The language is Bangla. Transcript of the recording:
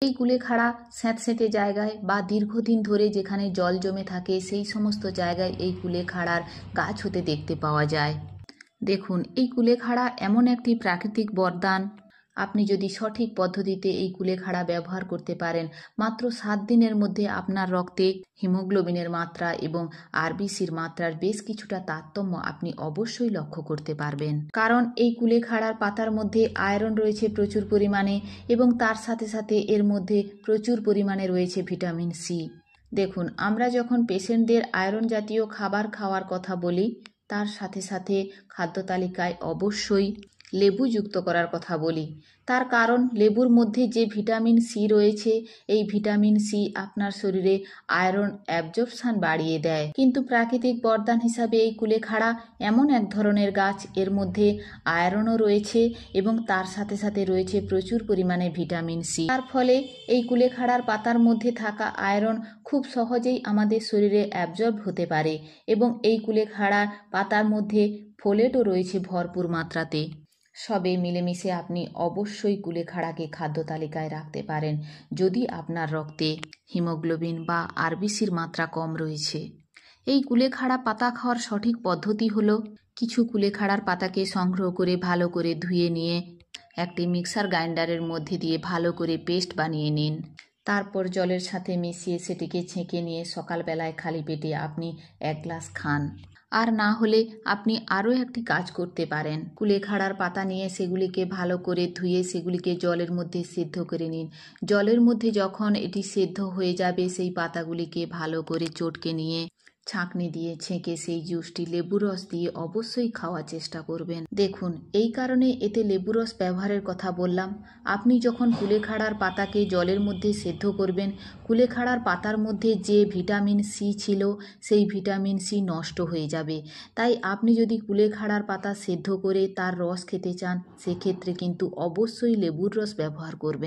এই কুলেখাড়া স্যাঁতসেঁতে জায়গায় বা দীর্ঘদিন ধরে যেখানে জল জমে থাকে সেই সমস্ত জায়গায় এই কুলেখাড়ার গাছ হতে দেখতে পাওয়া যায়। দেখুন, এই কুলেখাড়া এমন একটি প্রাকৃতিক বরদান। আপনি যদি সঠিক পদ্ধতিতে এই কুলেখাড়া ব্যবহার করতে পারেন, মাত্র 7 দিনের মধ্যে আপনার রক্তে হিমোগ্লোবিনের মাত্রা এবং আরবিসির মাত্রার বেশ কিছুটা তারতম্য আপনি অবশ্যই লক্ষ্য করতে পারবেন। কারণ এই কুলেখাড়ার পাতার মধ্যে আয়রন রয়েছে প্রচুর পরিমাণে এবং তার সাথে সাথে এর মধ্যে প্রচুর পরিমাণে রয়েছে ভিটামিন সি। দেখুন, আমরা যখন পেশেন্টদের আয়রন জাতীয় খাবার খাওয়ার কথা বলি, তার সাথে সাথে খাদ্য তালিকায় অবশ্যই লেবু যুক্ত করার কথা বলি। তার কারণ লেবুর মধ্যে যে ভিটামিন সি রয়েছে, এই ভিটামিন সি আপনার শরীরে আয়রন অ্যাবজর্পশন বাড়িয়ে দেয়। কিন্তু প্রাকৃতিক বরদান হিসাবে এই কুলেখাড়া এমন এক ধরনের গাছ, এর মধ্যে আয়রনও রয়েছে এবং তার সাথে সাথে রয়েছে প্রচুর পরিমাণে ভিটামিন সি। তার ফলে এই কুলেখাড়ার পাতার মধ্যে থাকা আয়রন খুব সহজেই আমাদের শরীরে অ্যাবজর্ব হতে পারে এবং এই কুলেখাড়ার পাতার মধ্যে ফোলেটও রয়েছে ভরপুর মাত্রাতে। সবে মিলেমিশে আপনি অবশ্যই কুলেখাড়াকে খাদ্য তালিকায় রাখতে পারেন যদি আপনার রক্তে হিমোগ্লোবিন বা আরবিসির মাত্রা কম রয়েছে। এই কুলেখাড়া পাতা খাওয়ার সঠিক পদ্ধতি হলো, কিছু কুলেখাড়ার পাতাকে সংগ্রহ করে ভালো করে ধুয়ে নিয়ে একটি মিক্সার গ্রাইন্ডারের মধ্যে দিয়ে ভালো করে পেস্ট বানিয়ে নিন। তারপর জলের সাথে মিশিয়ে সেটিকে ছেঁকে নিয়ে সকালবেলায় খালি পেটে আপনি 1 গ্লাস খান। আর না হলে আপনি আরও একটি কাজ করতে পারেন, কুলেখাড়ার পাতা নিয়ে সেগুলিকে ভালো করে ধুয়ে সেগুলিকে জলের মধ্যে সেদ্ধ করে নিন। জলের মধ্যে যখন এটি সেদ্ধ হয়ে যাবে, সেই পাতাগুলিকে ভালো করে চটকে নিয়ে ছাঁকনি দিয়ে ছেঁকে সেই জুসটি লেবু রস দিয়ে অবশ্যই খাওয়ার চেষ্টা করবেন। দেখুন, এই কারণে এতে লেবু রস ব্যবহারের কথা বললাম। আপনি যখন কুলেখাড়ার পাতাকে জলের মধ্যে সেদ্ধ করবেন, কুলেখাড়ার পাতার মধ্যে যে ভিটামিন সি ছিল সেই ভিটামিন সি নষ্ট হয়ে যাবে। তাই আপনি যদি কুলেখাড়ার পাতা সেদ্ধ করে তার রস খেতে চান, সেক্ষেত্রে কিন্তু অবশ্যই লেবুর রস ব্যবহার করবেন।